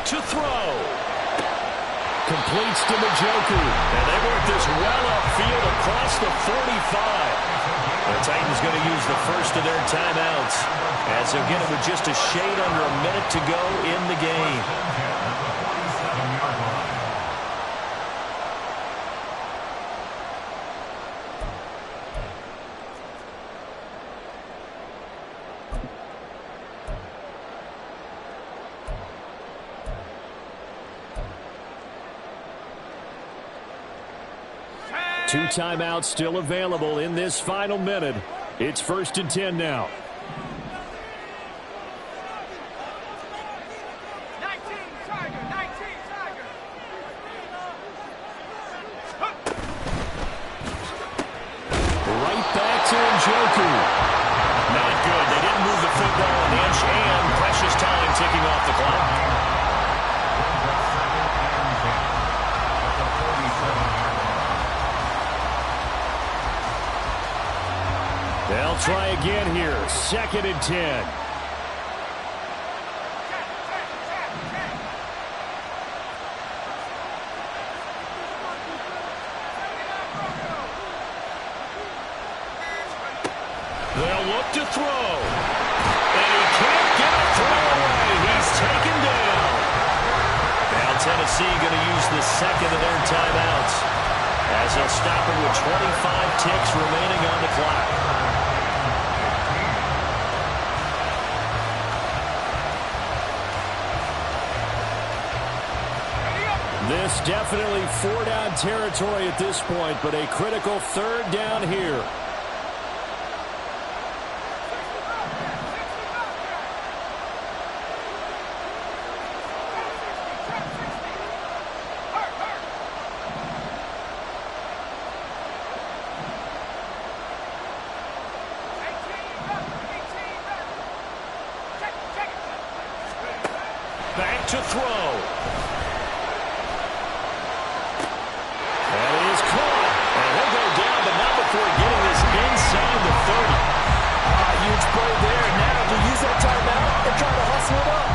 to throw. Completes to Njoku. And they work this well upfield across the 45. The Titans going to use the first of their timeouts as they'll get it with just a shade under a minute to go in the game. Two timeouts still available in this final minute. It's 1st and 10 now. Right back to Njoku. Not good. They didn't move the football an inch, and precious time ticking off the clock. They'll try again here. 2nd and 10. They'll look to throw. And he can't get a throw away. He's taken down. Now Tennessee going to use the second of their timeouts as they'll stop it with 25 ticks remaining on the clock. This definitely 4-down territory at this point, but a critical 3rd down here. Back to throw. Getting this inside the 30. Huge play there. Now to use that timeout and try to hustle it up.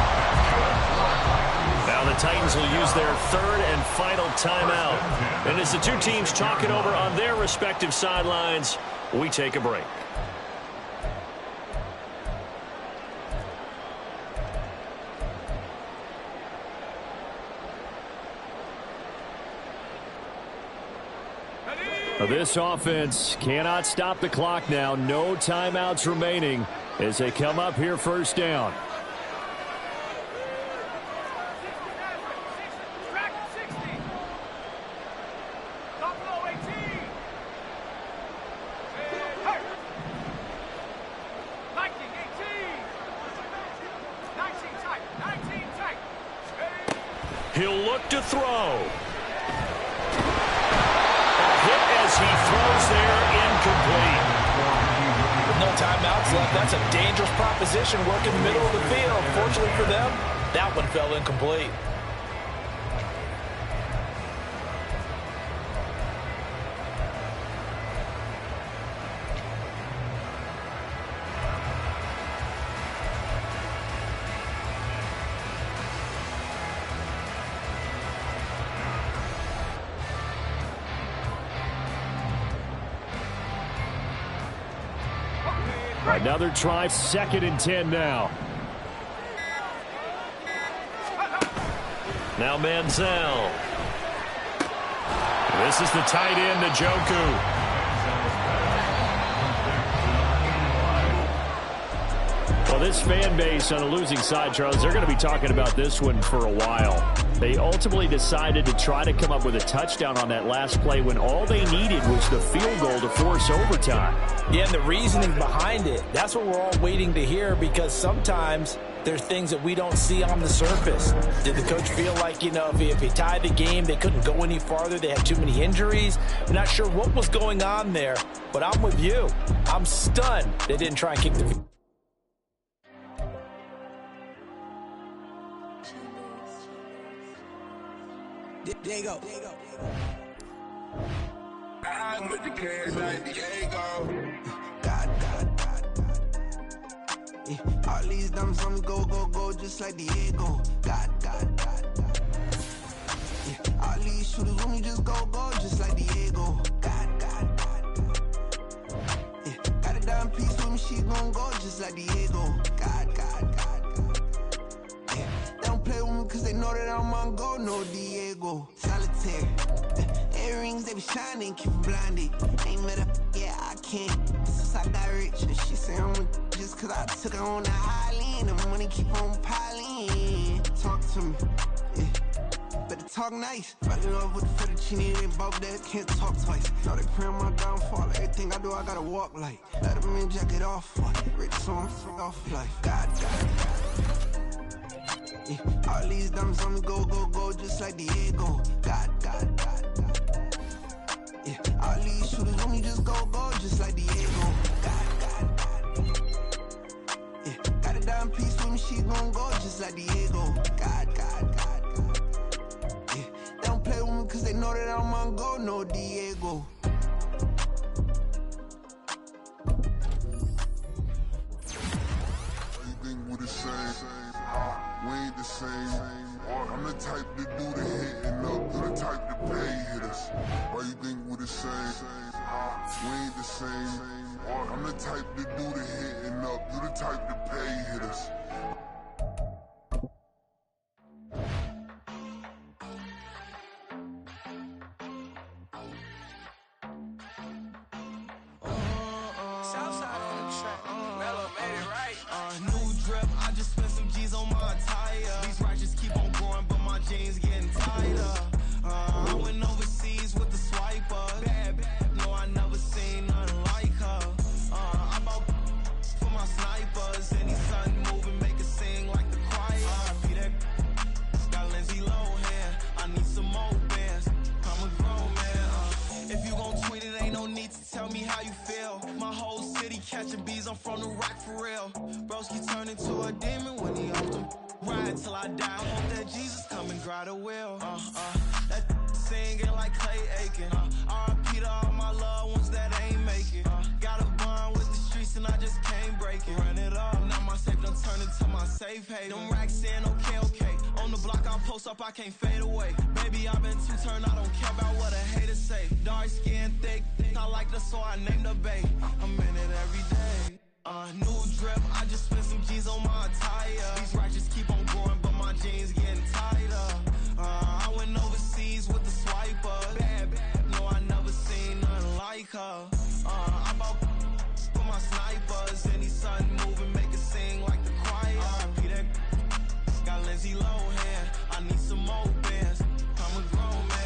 Now the Titans will use their 3rd and final timeout. And as the two teams talk it over on their respective sidelines, we take a break. This offense cannot stop the clock now. No timeouts remaining as they come up here 1st down. He'll look to throw. He throws there, incomplete. With no timeouts left, that's a dangerous proposition. Work in the middle of the field. Fortunately for them, that one fell incomplete. Another try, 2nd and 10 now. Now Manziel. This is the tight end, Njoku. Well, this fan base on a losing side, Charles, they're going to be talking about this one for a while. They ultimately decided to try to come up with a touchdown on that last play when all they needed was the field goal to force overtime. Yeah, and the reasoning behind it, that's what we're all waiting to hear, because sometimes there's things that we don't see on the surface. Did the coach feel like, if he tied the game, they couldn't go any farther, they had too many injuries? I'm not sure what was going on there, but I'm with you. I'm stunned they didn't try and kick the field. There you go. I'm with the cash like Diego. God. Yeah, all these dumb songs go, just like Diego. God. shooters with me, just go, just like Diego. God. Yeah, got a dime piece with me, she gon' go just like Diego. God. Yeah, they don't play with me cause they know that I'm on go, no Diego. Solitaire. Earrings, they be shining, keep blinded. Ain't met up, yeah, I can't. Since I got rich, and she say I'm just cause I took her on the island. The money keep on piling. Talk to me, yeah. Better talk nice. Fell in love with the fettuccine, they both that can't talk twice. Now they pray on my downfall. Everything I do, I gotta walk like. Let them in, jacket off. Rich, so I'm off life. God. Yeah, all these diamonds on me, go, just like Diego. God. Yeah, all these shooters on me, just go, just like Diego. God. Yeah, got a dime piece with me, she gon' go just like Diego. God. Yeah, they don't play with me cause they know that I'm on go, no Diego. You think we the same? We ain't the same. I'm the type to do the hitting up, you the type to pay hitters. Why you think we the same? We ain't the same. I'm the type to do the hitting up, you the type to pay hitters. Southside on the track, Mellow made it right. New drip, I just spent some G's on my attire. These righteous keep on going, but my jeans getting tighter. I went overseas with the swiper. Bad, no, I never seen nothing like her. I bought for my snipers. Any sun moving, make it sing like the choir. Be that got Lindsay Lohan. I need some more bands. I'm a grown man. If you gon' tweet it, ain't no need to tell me how you feel. My whole city catching bees, I'm from the rock for real. Broski turned into a demon when he off them. Ride till I die, I hope that Jesus come and grab the wheel. That singing like Clay Aiken. R.I.P. to all my loved ones that ain't make it. Got a bond with the streets and I just can't break it. Run it up, now my safe done turn into my safe haven. Them racks in, okay. On the block I'll post up, I can't fade away. Baby, I've been too turned, I don't care about what a hater say. Dark skin, thick, I like the so I named the bae. I'm in it every day. New drip, I just spent some G's on my attire. These righteous keep on going, but my jeans getting tighter. I went overseas with the swiper. Bad, no, I never seen nothing like her. I bought for my snipers. Any sun moving, make it sing like the choir. Be that got Lindsay Lohan. I need some more bands. I'm a grown man.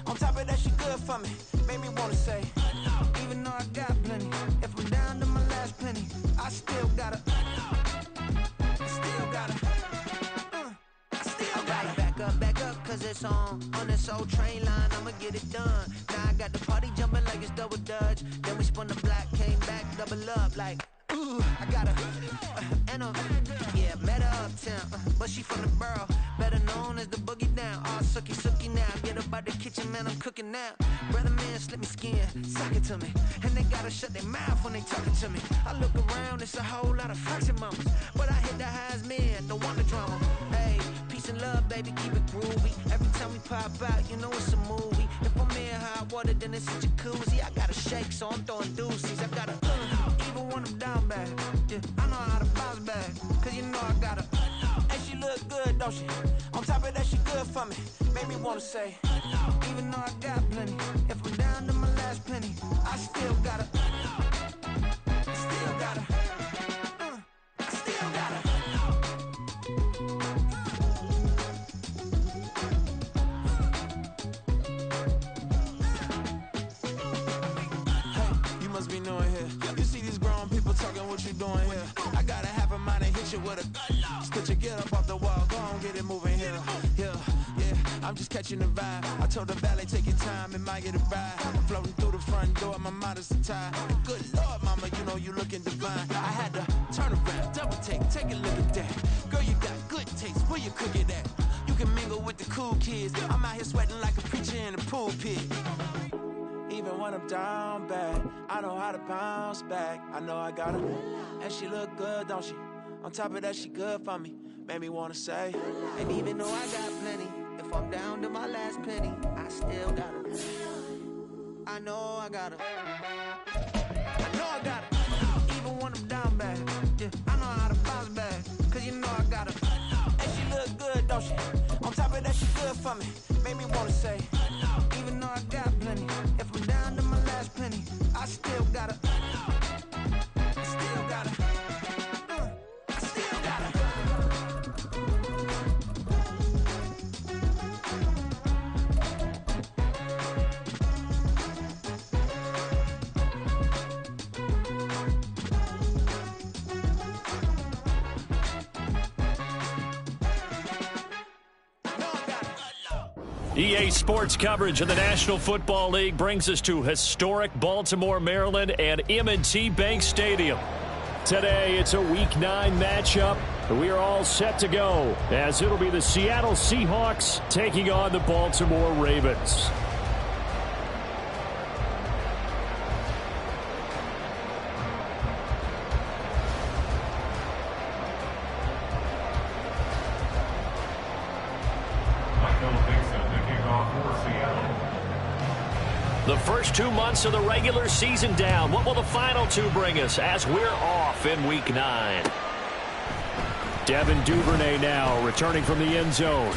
On top of that, she good for me. Made me wanna say, even though I got plenty, if I'm down to my last penny, I still gotta back up, cause it's on this old train line, I'ma get it done. Now I got the party jumping like it's double dutch. Then we spun the block, came back, double up like, ooh, I got a, yeah, met her uptown, but she from the borough, better known as the boogie down. All sucky now, get up out the kitchen, man, I'm cooking now. Brother man, slip me skin, suck it to me, and they gotta shut their mouth when they talking to me. I look around, it's a whole lot of foxy mamas, but I hit the highs, man, don't want the drama. Hey, peace and love, baby, keep it groovy. Every time we pop out, you know it's a movie. If I'm in hot water, then it's a jacuzzi. I gotta shake, so I'm throwing deuces. I gotta, even when I'm down bad, yeah, I know how to bounce back, cause you know I gotta, and she look good, don't she? On top of that, she good for me. Made me wanna say, even though I got plenty, if I'm down to my last penny, I still gotta, still gotta. Be knowing here. You see these grown people talking, what you doing here? I got a half a mind to hit you with a stitch you, get up off the wall, go on, get it moving. I'm just catching the vibe. I told the valet, take your time, it might get a ride. I'm floating through the front door, my modest attire. Good Lord, mama, you know you looking divine. I had to turn around, double take a look at that. Girl, you got good taste, where you cook it at? You can mingle with the cool kids. I'm out here sweating like a preacher in a pool pit. Even when I'm down bad, I know how to bounce back. I know I got her, and she look good, don't she? On top of that, she good for me. Made me wanna say, And even though I got plenty, if I'm down to my last penny, I still got her. I know I got her. I know I got her. Even when I'm down bad, yeah, I know how to bounce back. Cause you know I got her. And she look good, don't she? On top of that, she good for me. Made me wanna say, even though I got plenty, if I'm down to my last penny, I still got her. I still got her. I still got her. EA Sports coverage of the National Football League brings us to historic Baltimore, Maryland, and M&T Bank Stadium. Today, it's a Week 9 matchup. We are all set to go, as it'll be the Seattle Seahawks taking on the Baltimore Ravens. The first 2 months of the regular season down. What will the final 2 bring us as we're off in Week 9? Devin Duvernay now returning from the end zone.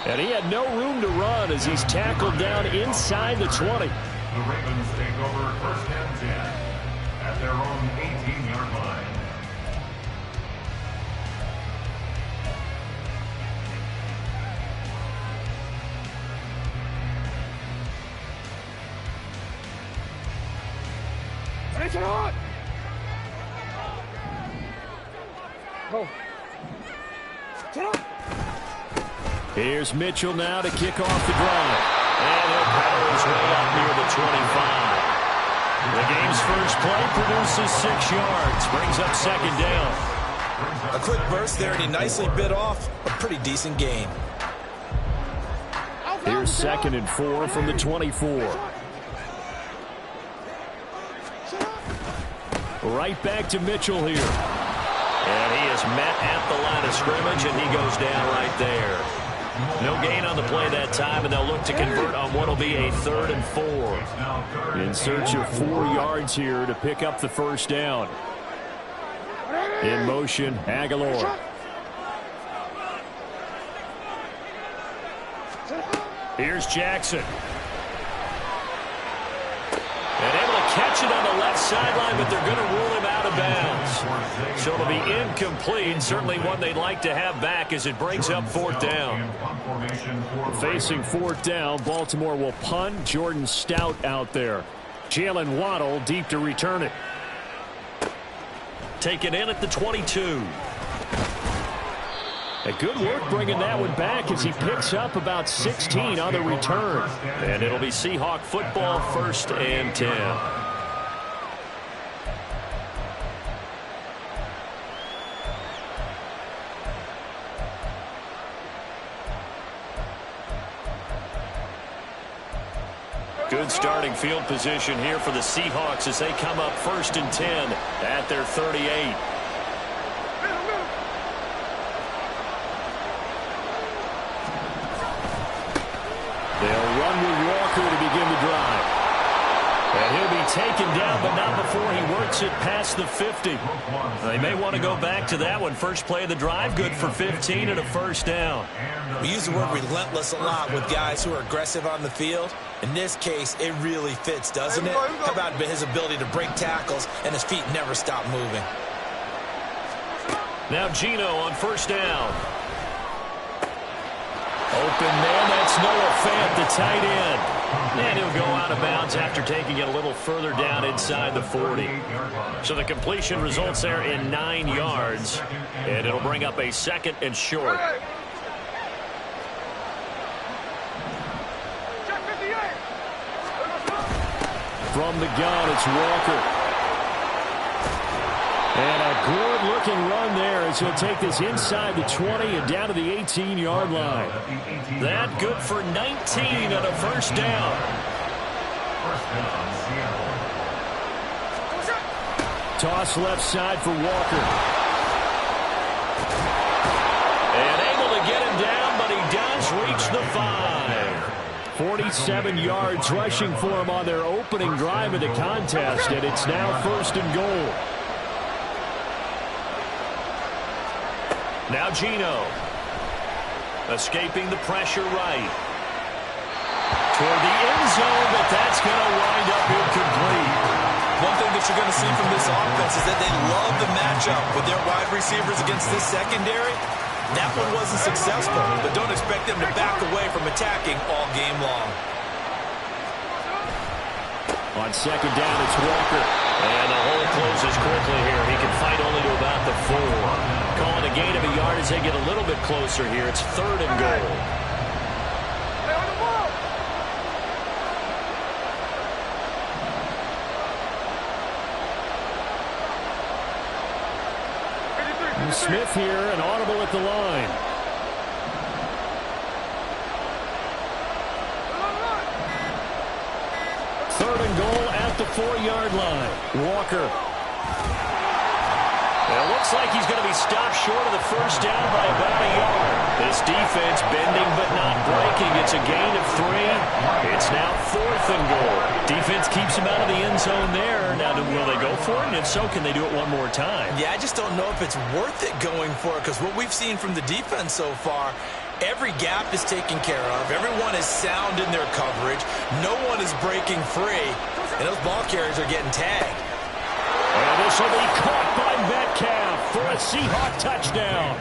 And he had no room to run as he's tackled down inside the 20. The Ravens take over first and 10 at their own 18-yard line. Here's Mitchell now to kick off the drive. And he'll power his way up near the 25. The game's first play produces 6 yards. Brings up second down. A quick burst there, and he nicely bit off a pretty decent gain. Here's 2nd and 4 from the 24. Right back to Mitchell here. And he is met at the line of scrimmage, and he goes down right there. No gain on the play that time, and they'll look to convert on what will be a 3rd and 4. In search of 4 yards here to pick up the first down. In motion, Aguilar. Here's Jackson. And able to catch it on the left sideline, but they're going to rule him out of bounds. So it'll be incomplete. Certainly one they'd like to have back as it brings up 4th down. Facing 4th down, Baltimore will punt. Jordan Stout out there. Jalen Waddle deep to return it. Taken in at the 22. A good work bringing that one back as he picks up about 16 on the return. And it'll be Seahawk football, 1st and 10. Good starting field position here for the Seahawks as they come up 1st and 10 at their 38. They'll run with Walker to begin the drive. And he'll be taken down, but not before he works it past the 50. They may want to go back to that one. First play of the drive, good for 15 and a first down. We use the word relentless a lot with guys who are aggressive on the field. In this case, it really fits, doesn't it? How about his ability to break tackles and his feet never stop moving? Now Geno on first down. Open man, that's Noah Fant, the tight end. And he'll go out of bounds after taking it a little further down inside the 40. So the completion results there in 9 yards. And it'll bring up a 2nd and short. From the gun, it's Walker. And a good-looking run there as he'll take this inside the 20 and down to the 18-yard line. That good for 19 and a first down. Toss left side for Walker. And able to get him down, but he does reach the 5. 47 yards rushing for him on their opening drive of the contest, and it's now 1st and goal. Now Geno. Escaping the pressure right. Toward the end zone, but that's going to wind up incomplete. One thing that you're going to see from this offense is that they love the matchup with their wide receivers against this secondary. That one wasn't successful, but don't expect them to back away from attacking all game long. On second down, it's Walker. And the hole closes quickly here. He can fight only to about the 4. Calling a gain of a yard as they get a little bit closer here. It's 3rd and goal. Smith here, an audible at the line. Third and goal at the 4-yard line. Walker. It looks like he's going to be stopped short of the first down by about a yard. This defense bending but not breaking. It's a gain of 3. It's now 4th and goal. Defense keeps him out of the end zone there. Now, will they go for it? And if so, can they do it one more time? Yeah, I just don't know if it's worth it going for it, because what we've seen from the defense so far, every gap is taken care of. Everyone is sound in their coverage. No one is breaking free. And those ball carriers are getting tagged. And this will be caught by Metcalf for a Seahawk touchdown.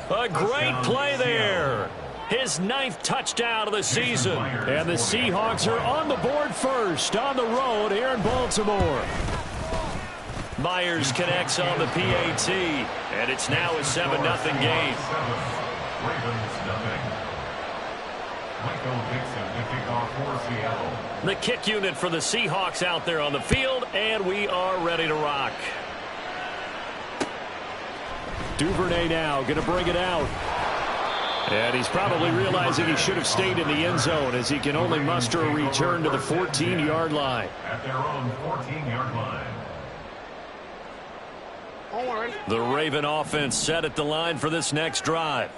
A great play there. His 9th touchdown of the season. And the Seahawks are on the board first on the road here in Baltimore. Myers connects on the PAT. And it's now a 7-0 game. The kick unit for the Seahawks out there on the field, and we are ready to rock. Duvernay now going to bring it out. And he's probably realizing he should have stayed in the end zone as he can only muster a return to the 14-yard line. At their own 14-yard line. The Raven offense set at the line for this next drive.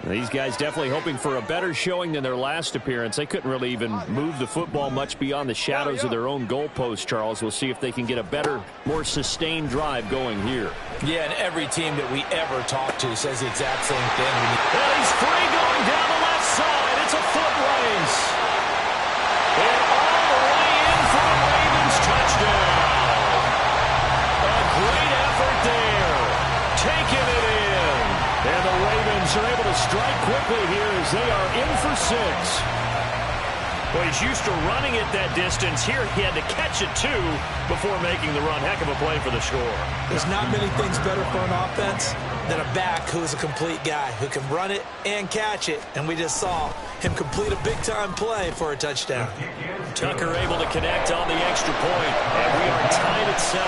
These guys definitely hoping for a better showing than their last appearance. They couldn't really even move the football much beyond the shadows of their own goalpost, Charles. We'll see if they can get a better, more sustained drive going here. Yeah, and every team that we ever talk to says the exact same thing. And he's free going down the left side. It's a foot race. And all the way in for a Ravens touchdown. A great effort there. Taking it in. And the Ravens are able to strike quickly here as they are in for 6. Well, he's used to running it that distance. Here he had to catch it, too, before making the run. Heck of a play for the score. There's not many things better for an offense than a back who is a complete guy who can run it and catch it. And we just saw him complete a big-time play for a touchdown. Tucker able to connect on the extra point, and we are tied at 7.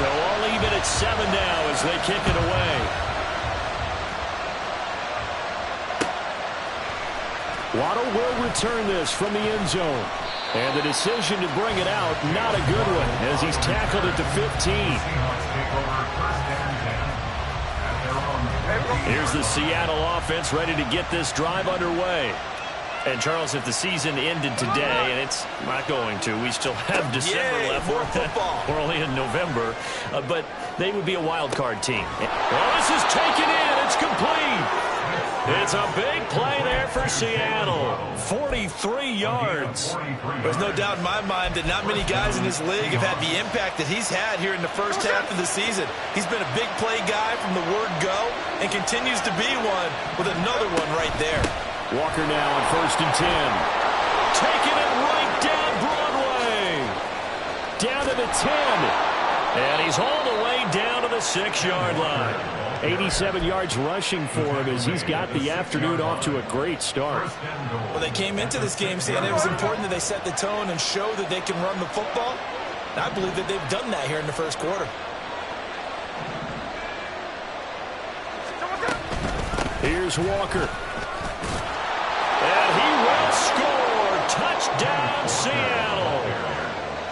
So all even at 7 now as they kick it away. Waddle will return this from the end zone. And the decision to bring it out, not a good one, as he's tackled at the 15. Here's the Seattle offense ready to get this drive underway. And, Charles, if the season ended today, and it's not going to, we still have December left. More football. We're only in November, but they would be a wild card team. Well, this is taken in. It's complete. It's a big play there for Seattle. 43 yards. There's no doubt in my mind that not many guys in this league have had the impact that he's had here in the first half of the season. He's been a big play guy from the word go and continues to be one with another one right there. Walker now on 1st and 10. Taking it right down Broadway. Down to the 10. And he's all the way down to the 6-yard line. 87 yards rushing for him as he's got the afternoon off to a great start. Well, they came into this game saying it was important that they set the tone and show that they can run the football. And I believe that they've done that here in the first quarter. Here's Walker. And he will score. Touchdown, Seattle.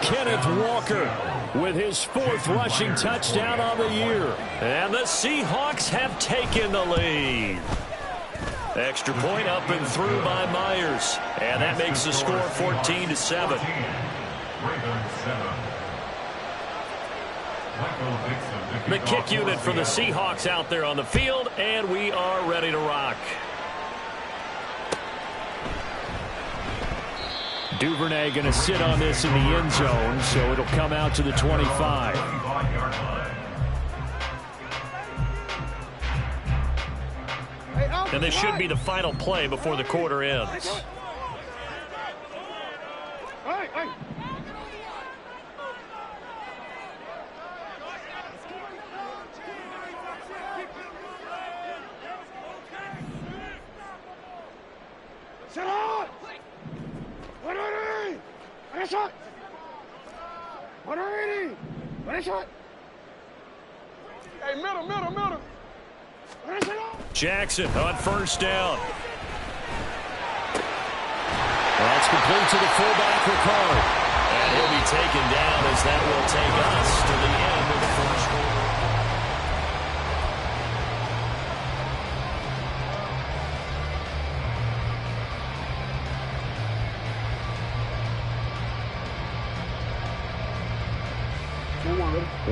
Kenneth Walker with his 4th rushing touchdown on the year. And the Seahawks have taken the lead. Extra point up and through by Myers. And that makes the score 14-7. The kick unit for the Seahawks out there on the field, and we are ready to rock. Duvernay going to sit on this in the end zone, so it'll come out to the 25. And this should be the final play before the quarter ends. Hey, middle. Jackson on first down. That's complete to the fullback, Ricard. And he'll be taken down as that will take us to the end of the first quarter.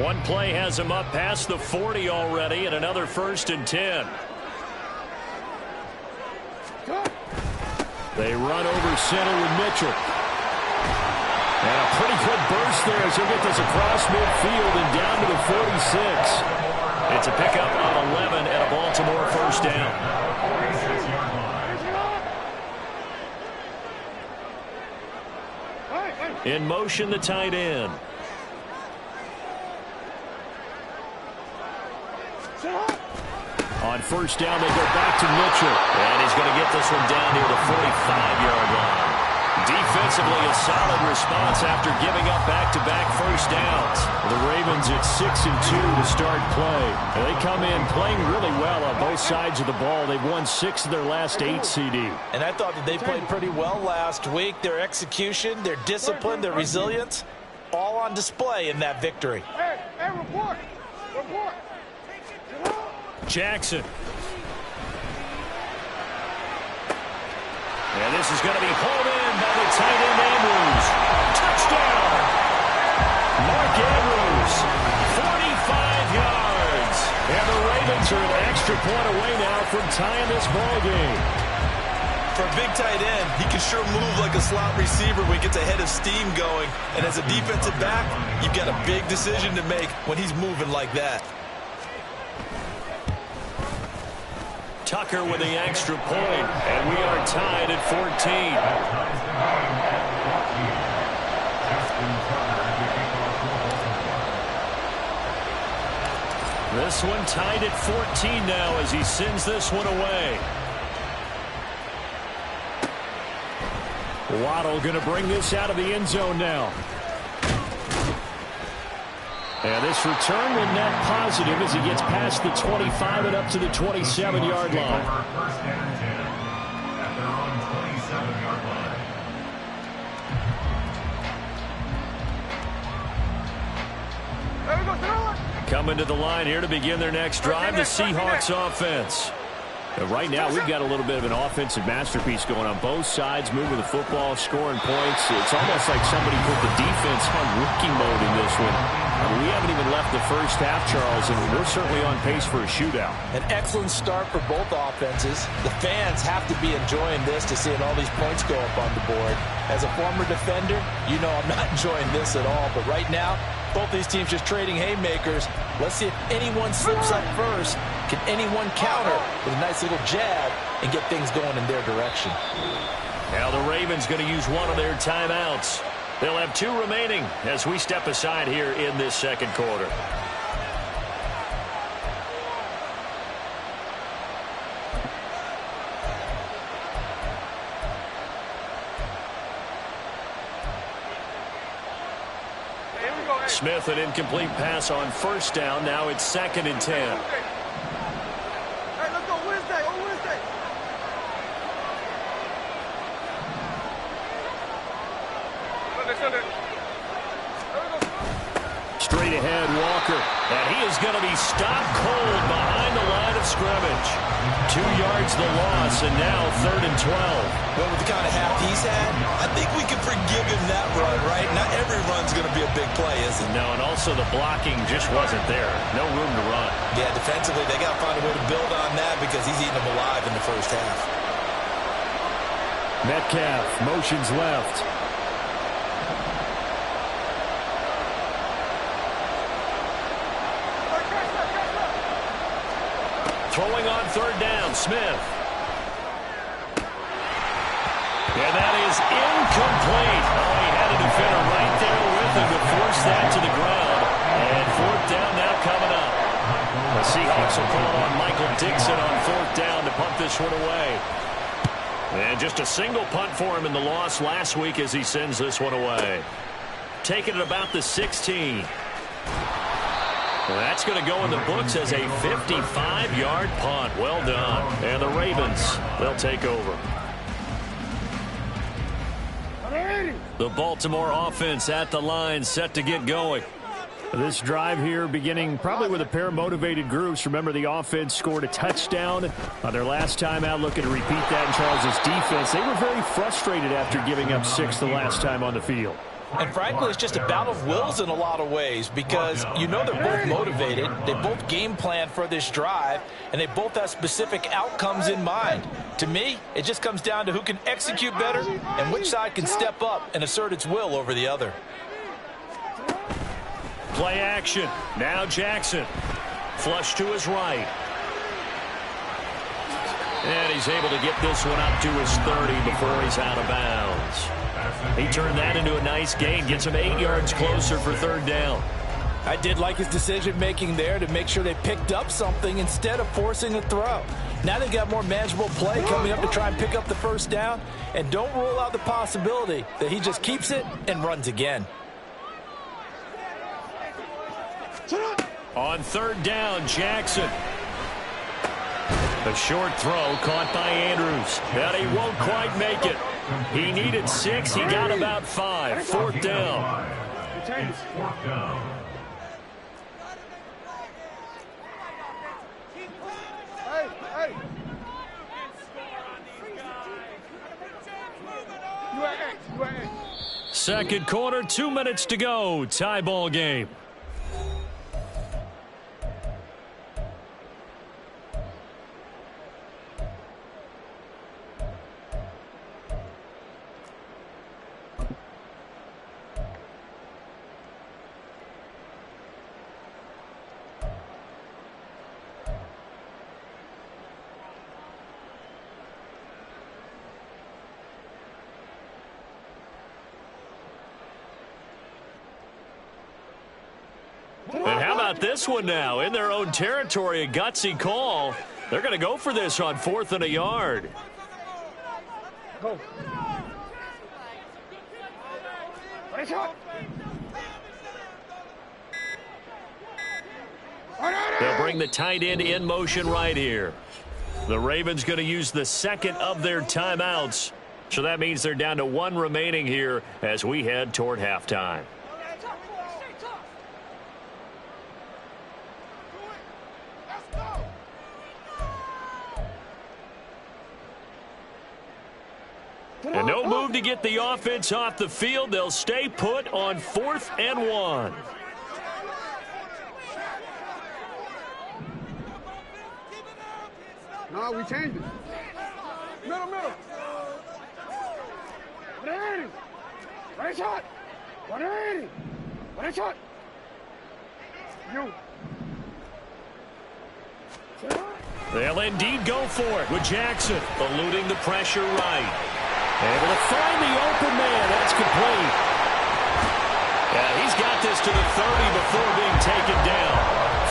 One play has him up past the 40 already, and another 1st and 10. They run over center with Mitchell. And a pretty good burst there as he'll get this across midfield and down to the 46. It's a pickup of 11 and a Baltimore 1st down. In motion, the tight end. On first down, they go back to Mitchell. And he's going to get this one down near the 45-yard line. Defensively, a solid response after giving up back-to-back first downs. The Ravens at 6-2 to start play. They come in playing really well on both sides of the ball. They've won 6 of their last 8, CD. And I thought that they played pretty well last week. Their execution, their discipline, their resilience, all on display in that victory. Hey, report. Jackson. And this is going to be hauled in by the tight end Andrews. Touchdown! Mark Andrews, 45 yards. And the Ravens are an extra point away now from tying this ball game. For a big tight end, he can sure move like a slot receiver when he gets a head of steam going. And as a defensive back, you've got a big decision to make when he's moving like that. Tucker with the extra point, and we are tied at 14. This one tied at 14 now as he sends this one away. Waddle going to bring this out of the end zone now. And this return will net positive as he gets past the 25 and up to the 27-yard line. First and 10 at their own 27-yard line. Coming to the line here to begin their next drive, the Seahawks offense. Right now, we've got a little bit of an offensive masterpiece going on both sides, moving the football, scoring points. It's almost like somebody put the defense on rookie mode in this one. I mean, we haven't even left the first half, Charles, and we're certainly on pace for a shootout. An excellent start for both offenses. The fans have to be enjoying this to seeing all these points go up on the board. As a former defender, you know I'm not enjoying this at all. But right now, both these teams just trading haymakers. Let's see if anyone slips up first. Can anyone counter with a nice little jab and get things going in their direction? Now the Ravens going to use one of their timeouts. They'll have 2 remaining as we step aside here in this second quarter. Smith, an incomplete pass on first down. Now it's 2nd and 10. Hey, let's go Wednesday. On Wednesday. Straight ahead, Walker. And he is going to be stopped cold behind the line of scrimmage. 2 yards the loss, and now 3rd and 12. Well, with the kind of half he's had, I think we can forgive him that run, right? Not every run's going to be a big play, is it? No, and also the blocking just wasn't there. No room to run. Yeah, defensively, they got to find a way to build on that because he's eating them alive in the first half. Metcalf motions left. Throwing on 3rd down, Smith. And that is incomplete. Oh, he had a defender right there with him to force that to the ground. And 4th down now coming up. The Seahawks will call on Michael Dixon on 4th down to punt this one away. And just a single punt for him in the loss last week as he sends this one away. Taking it about the 16. Well, that's going to go in the books as a 55-yard punt. Well done. And the Ravens, they'll take over. The Baltimore offense at the line, set to get going. This drive here beginning probably with a pair of motivated groups. Remember, the offense scored a touchdown on their last time out, looking to repeat that in Charles' defense. They were very frustrated after giving up 6 the last time on the field. And frankly, it's just a battle of wills in a lot of ways because you know they're both motivated. They both game plan for this drive, and they both have specific outcomes in mind. To me, it just comes down to who can execute better and which side can step up and assert its will over the other. Play action. Now Jackson. Flush to his right. And he's able to get this one up to his 30 before he's out of bounds. He turned that into a nice gain. Gets him 8 yards closer for 3rd down. I did like his decision-making there to make sure they picked up something instead of forcing a throw. Now they've got more manageable play coming up to try and pick up the 1st down. And don't rule out the possibility that he just keeps it and runs again. On 3rd down, Jackson. A short throw caught by Andrews. And he won't quite make it. He needed 6. He got about 5. 4th down. Second quarter, 2 minutes to go. Tie ball game. And how about this one now? In their own territory, a gutsy call. They're going to go for this on 4th and a yard. Go. They'll bring the tight end in motion right here. The Ravens going to use the 2nd of their timeouts. So that means they're down to 1 remaining here as we head toward halftime. And no move to get the offense off the field. They'll stay put on 4th and 1. No, we changed it. Middle. Right shot. 180. Right shot. You. They'll indeed go for it with Jackson eluding the pressure right. Able to find the open man. That's complete. Yeah, he's got this to the 30 before being taken down.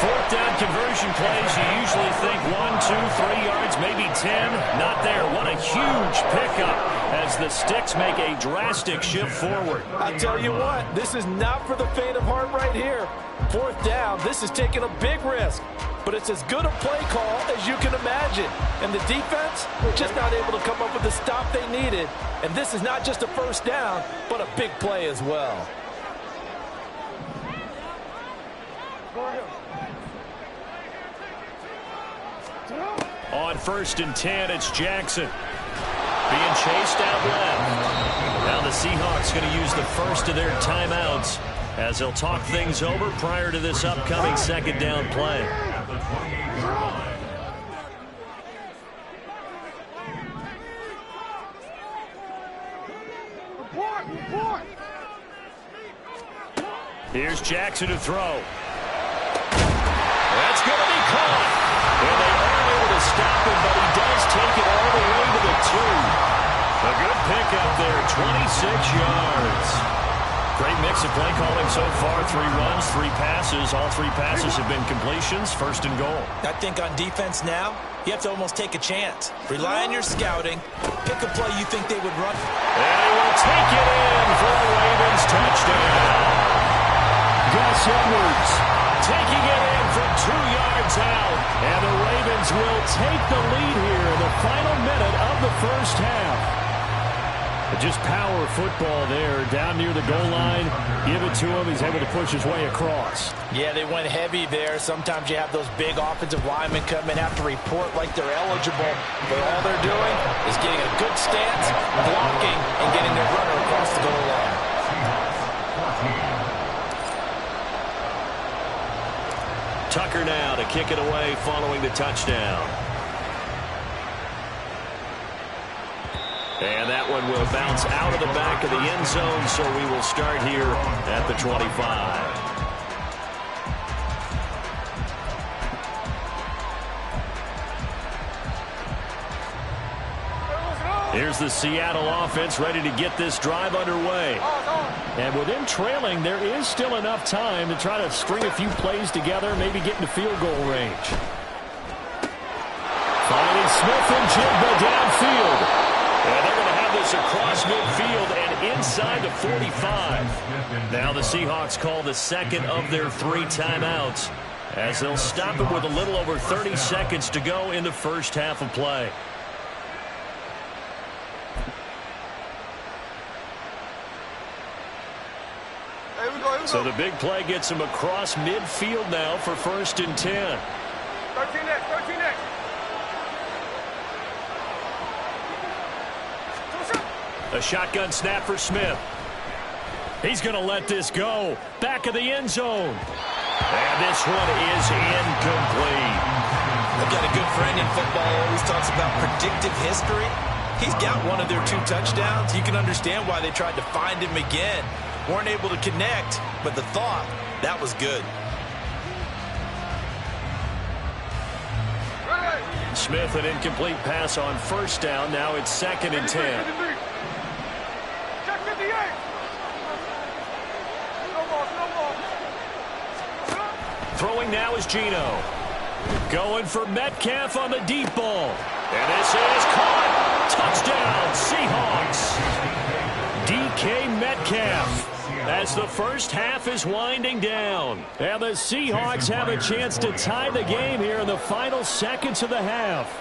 4th down On conversion plays, you usually think 1, 2, 3 yards, maybe 10. Not there. What a huge pickup as the Sticks make a drastic shift forward. I tell you what, this is not for the faint of heart right here. 4th down, this is taking a big risk. But it's as good a play call as you can imagine. And the defense, just not able to come up with the stop they needed. And this is not just a 1st down, but a big play as well. On 1st and 10, it's Jackson. Being chased out left. Now the Seahawks going to use the first of their timeouts as they'll talk things over prior to this upcoming 2nd down play. At the 28-yard line. Here's Jackson to throw. That's going to be caught. And they aren't able to stop him, but he does take it all the way to the 2. A good pickup there, 26 yards. Great mix of play calling so far. 3 runs, 3 passes. All 3 passes have been completions. 1st and goal. I think on defense now, you have to almost take a chance. Rely on your scouting. Pick a play you think they would run. And he will take it in for a Ravens touchdown. Gus Edwards taking it in from 2 yards out. And the Ravens will take the lead here in the final minute of the 1st half. Just power football there, down near the goal line. Give it to him. He's able to push his way across. Yeah, they went heavy there. Sometimes you have those big offensive linemen come in, have to report like they're eligible. But all they're doing is getting a good stance, blocking, and getting their runner across the goal line. Tucker now to kick it away following the touchdown. And that one will bounce out of the back of the end zone, so we will start here at the 25. Here's the Seattle offense ready to get this drive underway. And with them trailing, there is still enough time to try to string a few plays together, maybe get into field goal range. Finding Smith and Jigba downfield. And they're going to have this across midfield and inside the 45. Now the Seahawks call the 2nd of their 3 timeouts as they'll stop it with a little over 30 seconds to go in the 1st half of play. So the big play gets him across midfield now for 1st and 10. 13 next, 13 next. A shotgun snap for Smith. He's going to let this go. Back of the end zone. And this one is incomplete. I've got a good friend in football who always talks about predictive history. He's got one of their 2 touchdowns. You can understand why they tried to find him again. Weren't able to connect, but the thought, that was good. Smith, an incomplete pass on 1st down. Now it's 2nd and 10. Throwing now is Geno. Going for Metcalf on the deep ball. And this is caught. Touchdown, Seahawks. DK Metcalf. As the 1st half is winding down. And the Seahawks have a chance to tie the game here in the final seconds of the half.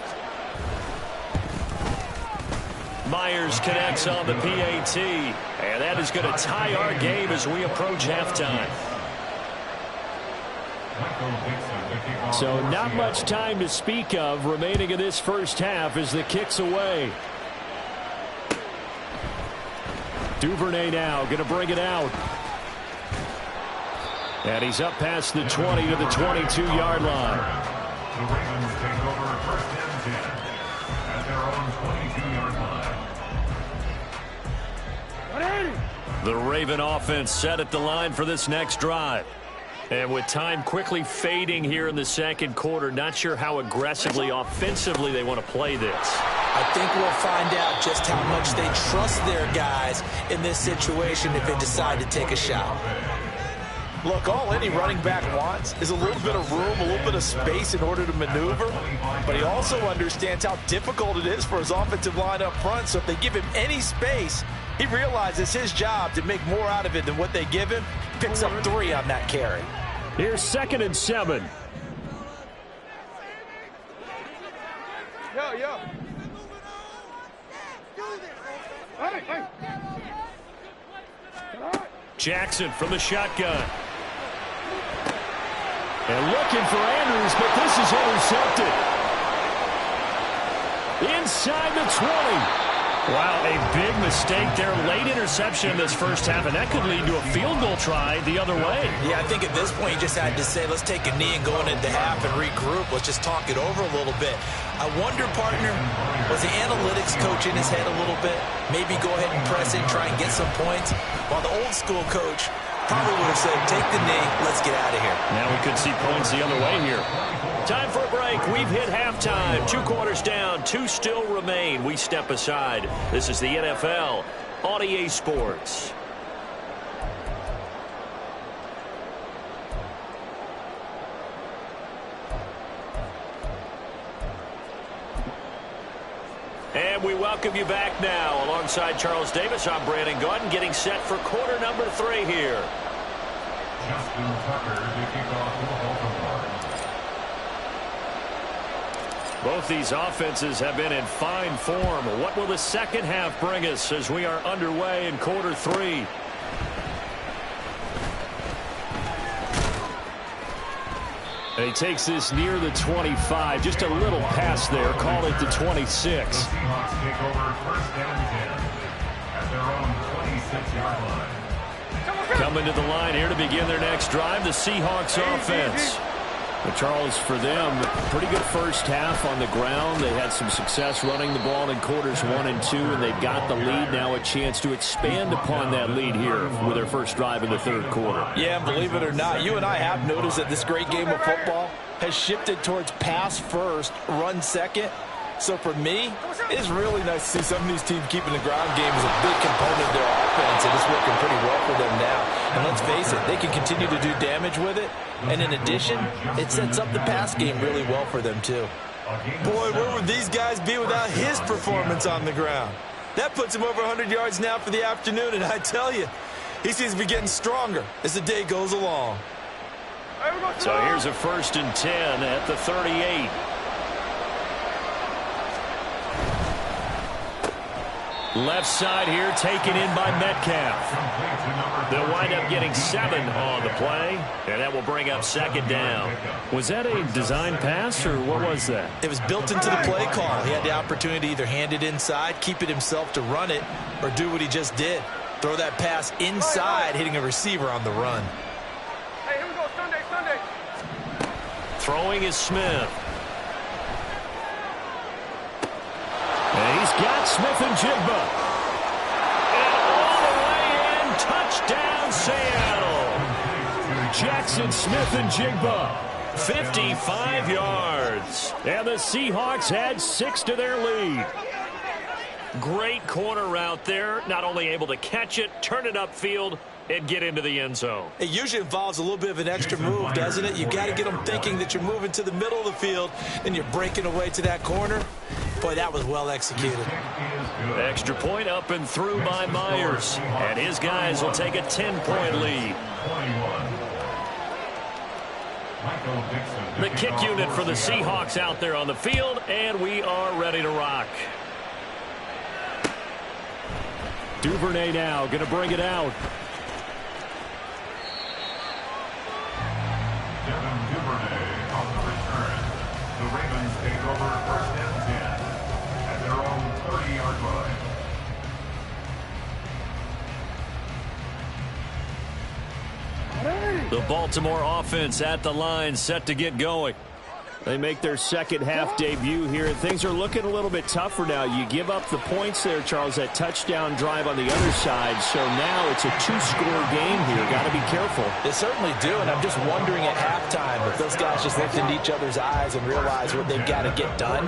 Myers connects on the PAT. And that is going to tie our game as we approach halftime. So not much time to speak of remaining in this 1st half as the kick's away. Duvernay now going to bring it out. And he's up past the 20 to the 22-yard line. The Ravens take over 1st and 10 at their own 22-yard line. The Raven offense set at the line for this next drive. And with time quickly fading here in the 2nd quarter, not sure how aggressively, offensively they want to play this. I think we'll find out just how much they trust their guys in this situation if they decide to take a shot. Look, all any running back wants is a little bit of room, a little bit of space in order to maneuver, but he also understands how difficult it is for his offensive line up front, so if they give him any space, he realizes his job to make more out of it than what they give him. Picks up 3 on that carry. Here's 2nd and 7. Yo. Hey. Jackson from the shotgun. And looking for Andrews, but this is intercepted. Inside the 20. Wow, a big mistake there. Late interception in this first half, and that could lead to a field goal try the other way. Yeah, I think at this point you just had to say, let's take a knee and go into half and regroup. Let's just talk it over a little bit. I wonder, partner, was the analytics coach in his head a little bit? Maybe go ahead and press in, try and get some points. While the old school coach probably would have said, take the knee, let's get out of here. Now we could see points the other way here. Time for a break. We've hit halftime. 2 quarters down. 2 still remain. We step aside. This is the NFL on EA Sports. And we welcome you back now. Alongside Charles Davis, I'm Brandon Gaudin, getting set for quarter number 3 here. Justin Tucker to kick off the Baltimore. Both these offenses have been in fine form. What will the second half bring us as we are underway in quarter 3? And he takes this near the 25. Just a little pass there. Call it the 26. The Seahawks take over 1st and 10 at their own 26-yard line. Coming to the line here to begin their next drive, the Seahawks offense. But Charles, for them, pretty good first half on the ground. They had some success running the ball in quarters 1 and 2, and they've got the lead. Now a chance to expand upon that lead here with their first drive in the 3rd quarter. Yeah, believe it or not, you and I have noticed that this great game of football has shifted towards pass first, run second. So for me, it's really nice to see some of these teams keeping the ground game as a big component of their offense, and it's working pretty well for them now. And let's face it, they can continue to do damage with it. And in addition, it sets up the pass game really well for them too. Boy, where would these guys be without his performance on the ground? That puts him over 100 yards now for the afternoon, and I tell you, he seems to be getting stronger as the day goes along. So here's a 1st and 10 at the 38. Left side here taken in by Metcalf. They'll wind up getting 7 on the play, and that will bring up 2nd down. Was that a design pass, or what was that? It was built into the play call. He had the opportunity to either hand it inside, keep it himself to run it, or do what he just did. Throw that pass inside, hitting a receiver on the run. Hey, here we go, Sunday. Throwing is Smith. And he's got Smith and Jigba. And all the way in, touchdown Seattle. Jackson Smith and Jigba. 55 yards. And the Seahawks add 6 to their lead. Great corner route there. Not only able to catch it, turn it upfield, and get into the end zone. It usually involves a little bit of an extra move, doesn't it? You got to get them thinking that you're moving to the middle of the field and you're breaking away to that corner. Boy, that was well executed. Extra point up and through by Myers. And his guys will take a 10-point lead. The kick unit for the Seahawks out there on the field, and we are ready to rock. Duvernay now going to bring it out. Devin Duvernay on the return. The Ravens take over 1st and 10 at their own 30-yard line. The Baltimore offense at the line, set to get going. They make their second half debut here. Things are looking a little bit tougher now. You give up the points there, Charles, that touchdown drive on the other side. So now it's a 2-score game here. Got to be careful. They certainly do, and I'm just wondering at halftime if those guys just looked into each other's eyes and realized what they've got to get done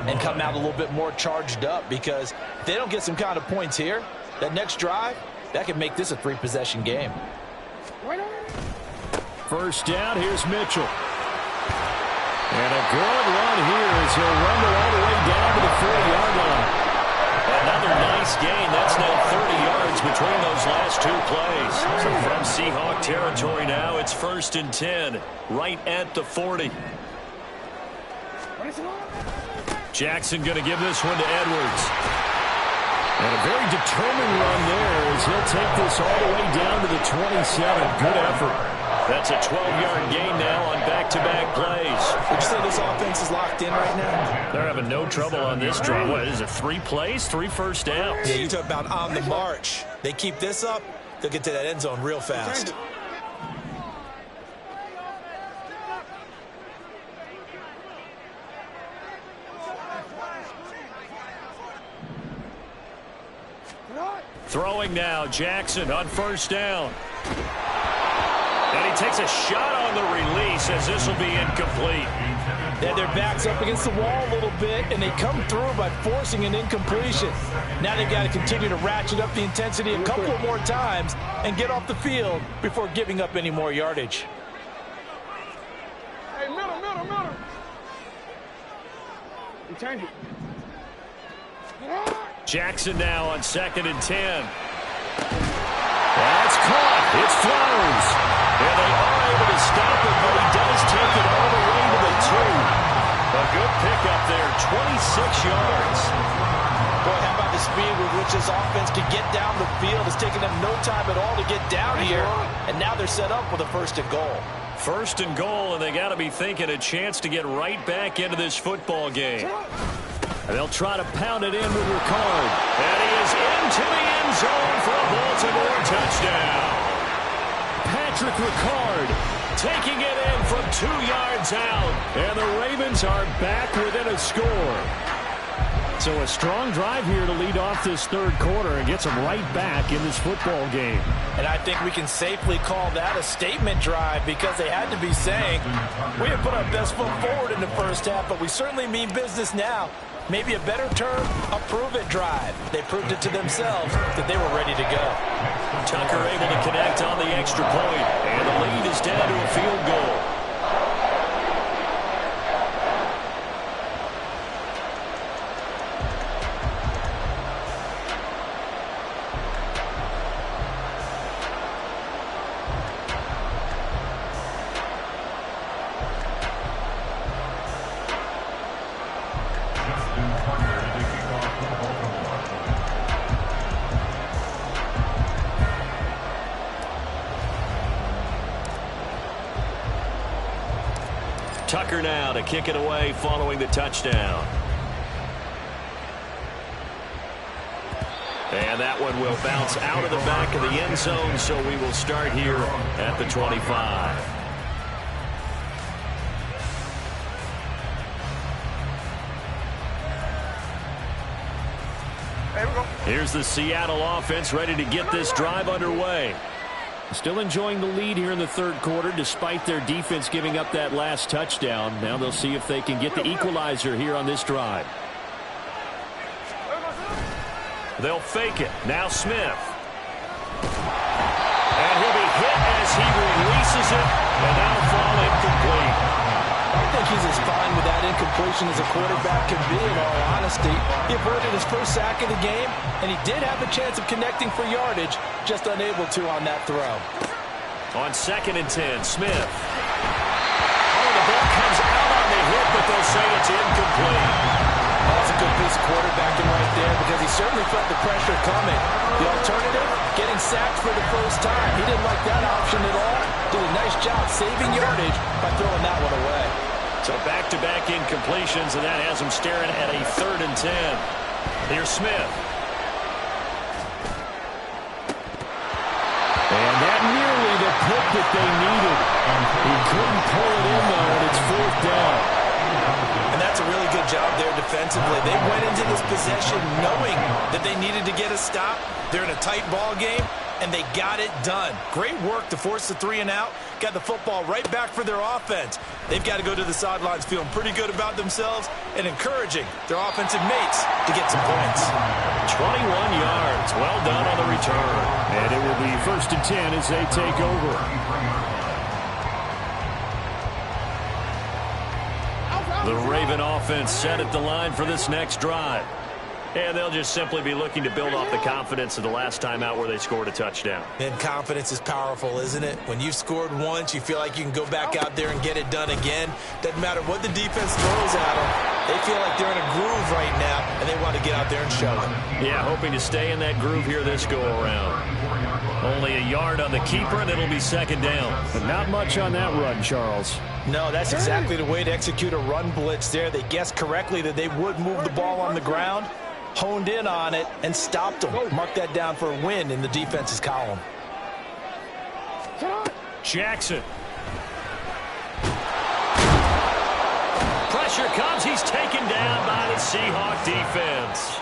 and come out a little bit more charged up, because if they don't get some kind of points here, that next drive, that could make this a 3-possession game. First down, here's Mitchell. And a good run here as he'll rumble all the way down to the 40-yard line. Another nice gain. That's now 30 yards between those last two plays. So from Seahawk territory now, it's 1st and 10, right at the 40. Jackson going to give this one to Edwards. And a very determined run there as he'll take this all the way down to the 27. Good effort. That's a 12-yard gain now on back-to-back plays. Would you say this offense is locked in right now? They're having no trouble on this drive. What is it, 3 plays, 3 first downs? Yeah, you talk about on the march. They keep this up, they'll get to that end zone real fast. Throwing now, Jackson on first down. And he takes a shot on the release as this will be incomplete. They had their backs up against the wall a little bit, and they come through by forcing an incompletion. Now they've got to continue to ratchet up the intensity a couple of more times and get off the field before giving up any more yardage. Hey, middle. You change it. Jackson now on 2nd and 10. That's caught. It's Flowers. And they are able to stop him, but he does take it all the way to the 2. A good pickup there, 26 yards. Boy, how about the speed with which this offense can get down the field? It's taken them no time at all to get down here, and now they're set up with a 1st and goal. 1st and goal, and they got to be thinking a chance to get right back into this football game. And they'll try to pound it in with Ricard. And he is into the end zone for a Baltimore touchdown. Patrick Ricard taking it in from 2 yards out. And the Ravens are back within a score. So a strong drive here to lead off this 3rd quarter and gets them right back in this football game. And I think we can safely call that a statement drive because they had to be saying, we have put our best foot forward in the first half, but we certainly mean business now. Maybe a better term, a prove-it drive. They proved it to themselves that they were ready to go. Tucker able to connect on the extra point, and the lead is down to a field goal. Tucker now to kick it away following the touchdown. And that one will bounce out of the back of the end zone, so we will start here at the 25. Here's the Seattle offense ready to get this drive underway. Still enjoying the lead here in the 3rd quarter despite their defense giving up that last touchdown. Now they'll see if they can get the equalizer here on this drive. They'll fake it. Now Smith. And he'll be hit as he releases it and now fall incomplete. I think he's as fine with that incompletion as a quarterback can be, in all honesty. He avoided his first sack of the game, and he did have a chance of connecting for yardage, just unable to on that throw. On 2nd and 10, Smith. Oh, the ball comes out on the hit, but they'll say it's incomplete. That's a good piece of quarterbacking right there because he certainly felt the pressure coming. The alternative, getting sacked for the first time. He didn't like that option at all. Did a nice job saving yardage by throwing that one away. So back-to-back incompletions, and that has him staring at a 3rd and 10. Here's Smith. And that nearly the pick that they needed. He couldn't pull it in, though, and it's 4th down. And that's a really good job there defensively. They went into this possession knowing that they needed to get a stop. They're in a tight ball game, and they got it done. Great work to force the 3 and out. Got the football right back for their offense. They've got to go to the sidelines feeling pretty good about themselves and encouraging their offensive mates to get some points. 21 yards. Well done on the return. And it will be 1st and 10 as they take over. The Raven offense set at the line for this next drive. And they'll just simply be looking to build off the confidence of the last time out where they scored a touchdown. And confidence is powerful, isn't it? When you've scored once, you feel like you can go back out there and get it done again. Doesn't matter what the defense throws at them. They feel like they're in a groove right now, and they want to get out there and show it. Yeah, hoping to stay in that groove here this go-around. Only a yard on the keeper, and it'll be second down. But not much on that run, Charles. No, that's exactly the way to execute a run blitz there. They guessed correctly that they would move the ball on the ground, honed in on it, and stopped them. Mark that down for a win in the defense's column. Jackson. Pressure comes. He's taken down by the Seahawk defense.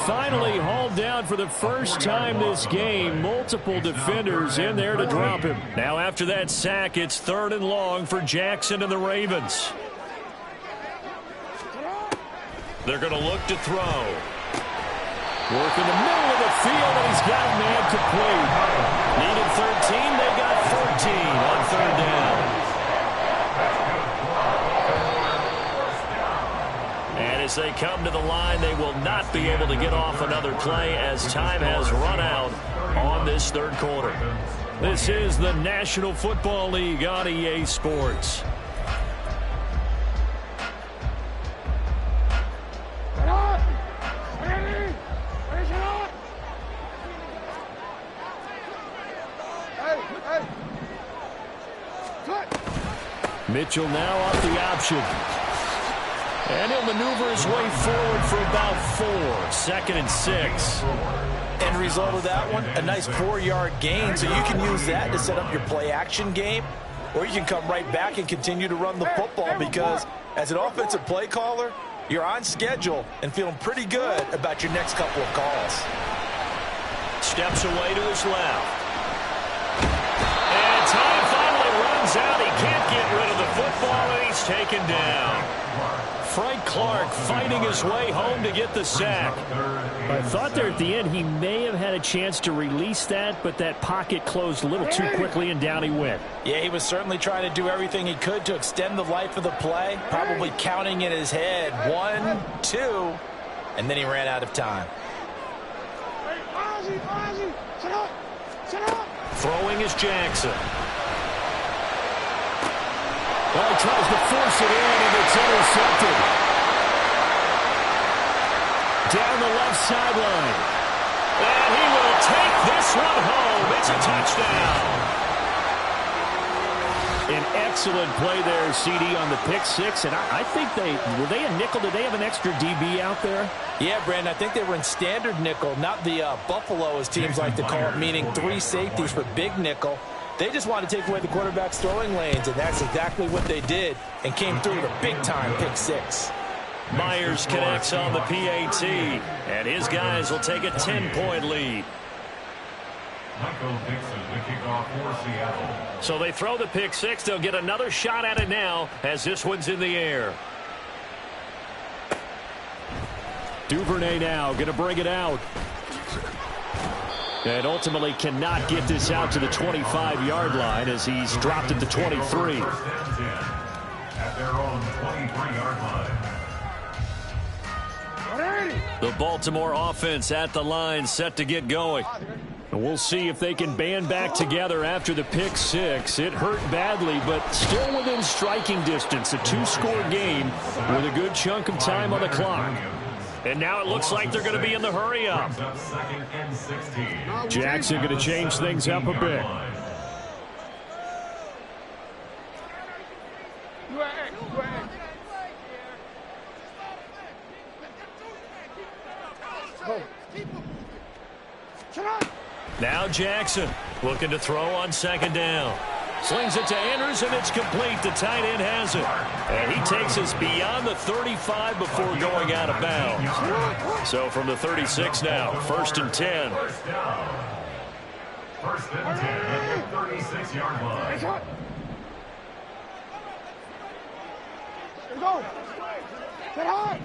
Finally hauled down for the first time this game. Multiple defenders in there to drop him. Now after that sack, it's 3rd and long for Jackson and the Ravens. They're going to look to throw. Work in the middle of the field, and he's got man complete. Needed 13, they got 14 on 3rd down. And as they come to the line, they will not be able to get off another play as time has run out on this 3rd quarter. This is the National Football League on EA Sports. Mitchell now off the option. And he'll maneuver his way forward for about 4. 2nd and 6. End result of that one, a nice 4-yard gain, so you can use that to set up your play-action game, or you can come right back and continue to run the football because as an offensive play caller, you're on schedule and feeling pretty good about your next couple of calls. Steps away to his left. And time finally runs out. He can't get rid of the football, and he's taken down. Frank Clark fighting his way home to get the sack. I thought there at the end he may have had a chance to release that, but that pocket closed a little too quickly, and down he went. Yeah, he was certainly trying to do everything he could to extend the life of the play, probably counting in his head 1, 2, and then he ran out of time. Throwing is Jackson. Well, he tries to force it in, and it's intercepted. Down the left sideline. And he will take this one home. It's a touchdown. An excellent play there, CD, on the pick six. And I think were they a nickel? Did they have an extra DB out there? Yeah, Brandon, I think they were in standard nickel, not the Buffalo, as teams like to call it, meaning 3 safeties for big nickel. They just wanted to take away the quarterback's throwing lanes, and that's exactly what they did and came through with a big-time pick six. Myers connects on the PAT, and his guys will take a 10-point lead. Michael Dixon, the kickoff for Seattle. So they throw the pick six. They'll get another shot at it now as this one's in the air. Duvernay now going to bring it out. And ultimately cannot get this out to the 25-yard line as he's dropped it to 23. At their own 23-yard line. The Baltimore offense at the line, set to get going. And we'll see if they can band back together after the pick six. It hurt badly, but still within striking distance. A 2-score game with a good chunk of time on the clock. And now it looks like they're going to be in the hurry-up. Jackson going to change things up a bit. Now Jackson looking to throw on 2nd down. Slings it to Andrews, and it's complete. The tight end has it. And he takes us beyond the 35 before going out of bounds. So from the 36 now, 1st and 10. First and 10 at the 36-yard line. Go. Get high.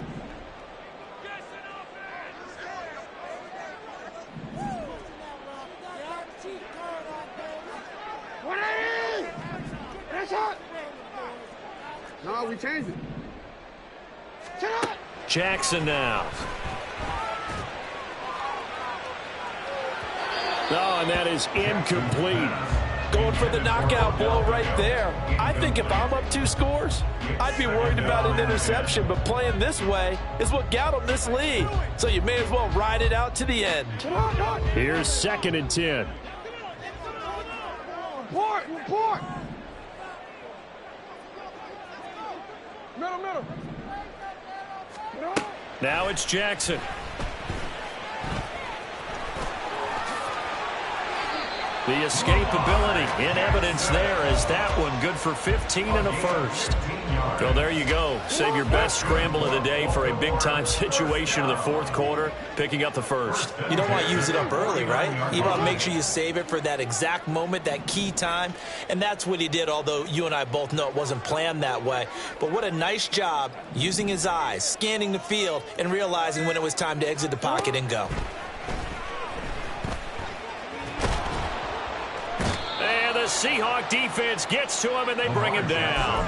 No, we changed it. Jackson now. Oh, and that is incomplete. Going for the knockout blow right there. I think if I'm up 2 scores, I'd be worried about an interception, but playing this way is what got them this lead. So you may as well ride it out to the end. Here's 2nd and 10. Report. Middle. Now it's Jackson. The escapability in evidence there as that one good for 15 and a first. Well, there you go. Save your best scramble of the day for a big-time situation in the 4th quarter, picking up the first. You don't want to use it up early, right? You want to make sure you save it for that exact moment, that key time, and that's what he did, although you and I both know it wasn't planned that way. But what a nice job using his eyes, scanning the field, and realizing when it was time to exit the pocket and go. Seahawk defense gets to him, and they bring him down.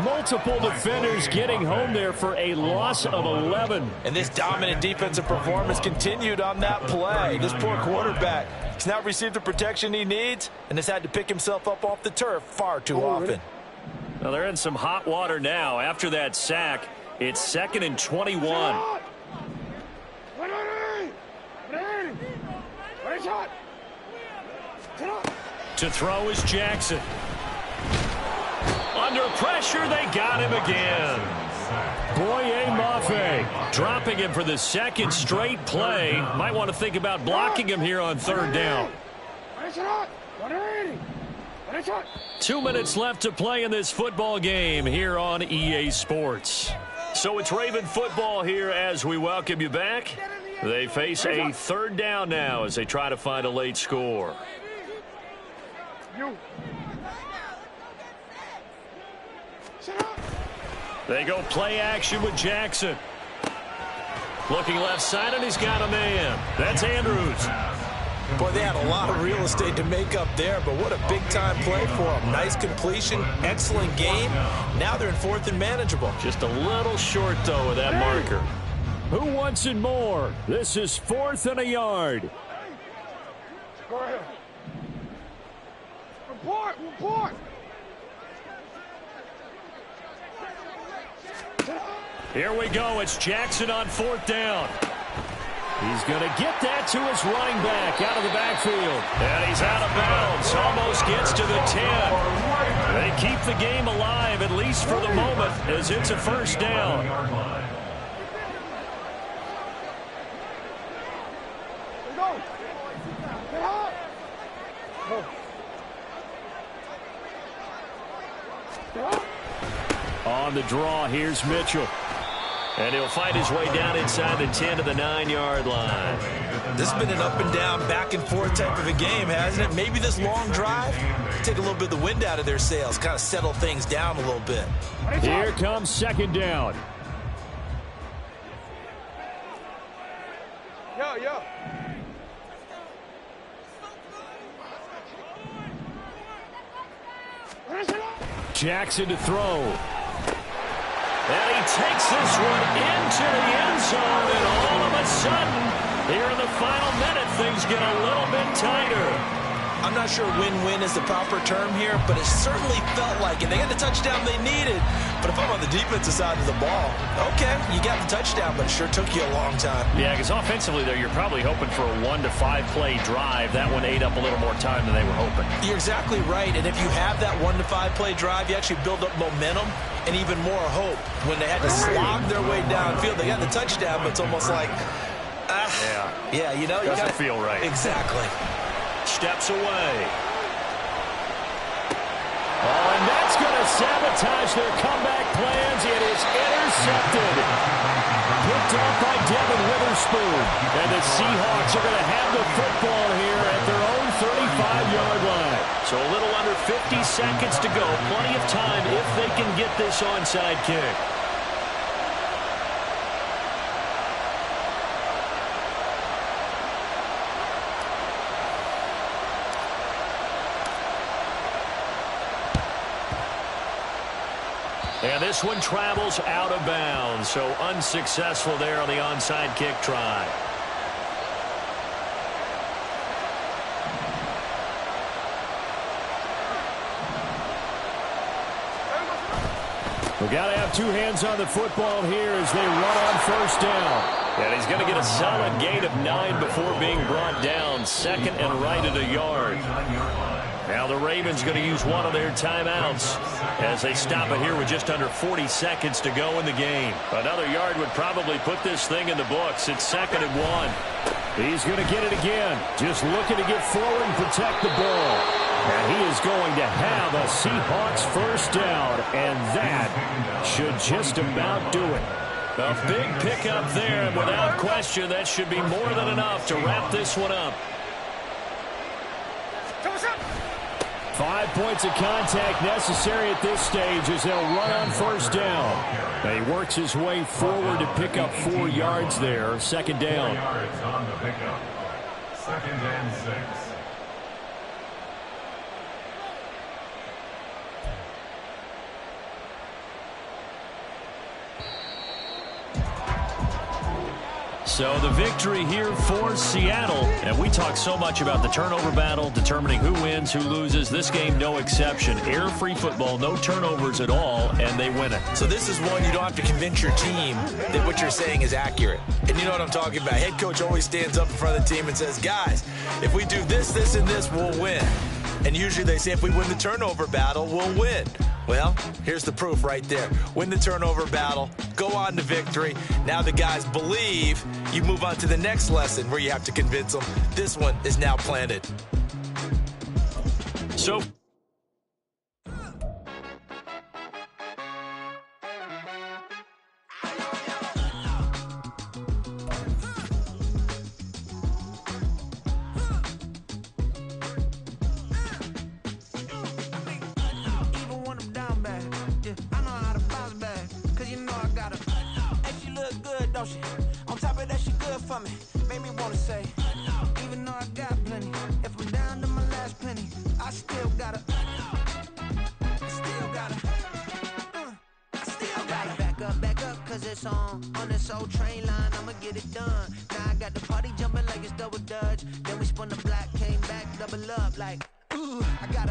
Multiple defenders getting home there for a loss of 11. And this dominant defensive performance continued on that play. This poor quarterback has not received the protection he needs and has had to pick himself up off the turf far too often. Well, they're in some hot water now. After that sack, it's 2nd and 21. To throw is Jackson. Under pressure, they got him again. Boye Mafe dropping him for the 2nd straight play. Might want to think about blocking him here on 3rd down. 2 minutes left to play in this football game here on EA Sports. So it's Raven football here as we welcome you back. They face a 3rd down now as they try to find a late score. They go play action with Jackson. Looking left side, and he's got a man. That's Andrews. Boy, they had a lot of real estate to make up there, but what a big-time play for them. Nice completion, excellent game. Now they're in 4th and manageable. Just a little short, though, of that marker. Who wants it more? This is 4th and a yard. Go ahead. Report. Here we go. It's Jackson on 4th down. He's going to get that to his running back out of the backfield. And he's out of bounds. Almost gets to the 10. They keep the game alive, at least for the moment, as it's a 1st down. On the draw, here's Mitchell. And he'll find his way down inside the 10 to the 9-yard line. This has been an up and down, back and forth type of a game, hasn't it? Maybe this long drive, take a little bit of the wind out of their sails, kind of settle things down a little bit. Here comes 2nd down. Yo. Jackson to throw. And he takes this one into the end zone, and all of a sudden, here in the final minute, things get a little bit tighter. I'm not sure win-win is the proper term here, but it certainly felt like it. They got the touchdown they needed, but if I'm on the defensive side of the ball, okay, you got the touchdown, but it sure took you a long time. Yeah, because offensively there, you're probably hoping for a 1 to 5 play drive. That one ate up a little more time than they were hoping. You're exactly right, and if you have that 1 to 5 play drive, you actually build up momentum and even more hope. When they had to slog their way downfield, they got the touchdown, but it's almost like, yeah, you know, doesn't feel right. Exactly. Steps away. Oh, and that's going to sabotage their comeback plans. It is intercepted. Picked off by Devin Witherspoon. And the Seahawks are going to have the football here at their own 35-yard line. So a little under 50 seconds to go. Plenty of time if they can get this onside kick. And this one travels out of bounds, so unsuccessful there on the onside kick try. We've got to have two hands on the football here as they run on first down. And he's going to get a solid gain of 9 before being brought down. Second and right at a yard. Now the Ravens going to use one of their timeouts as they stop it here with just under 40 seconds to go in the game. Another yard would probably put this thing in the books. It's 2nd and 1. He's going to get it again. Just looking to get forward and protect the ball. And he is going to have a Seahawks first down. And that should just about do it. A big pickup there, and without question, that should be more than enough to wrap this one up. 5 points of contact necessary at this stage as they'll run on first down. And he works his way forward to pick up 4 yards there. 2nd down. 4 yards on the pickup. 2nd and 6. So the victory here for Seattle. And we talk so much about the turnover battle, determining who wins, who loses. This game, no exception. Air-free football, no turnovers at all, and they win it. So this is one you don't have to convince your team that what you're saying is accurate. And you know what I'm talking about. Head coach always stands up in front of the team and says, guys, if we do this, this, and this, we'll win. And usually they say if we win the turnover battle, we'll win. Well, here's the proof right there. Win the turnover battle, go on to victory. Now the guys believe. You move on to the next lesson where you have to convince them. This one is now planted. So on top of that, she good for me. Made me wanna say, even though I got plenty, if I'm down to my last penny, I still gotta back up, cause it's on this old train line, I'ma get it done. Now I got the party jumping like it's double dutch. Then we spun the block, came back, double up like, ooh, I got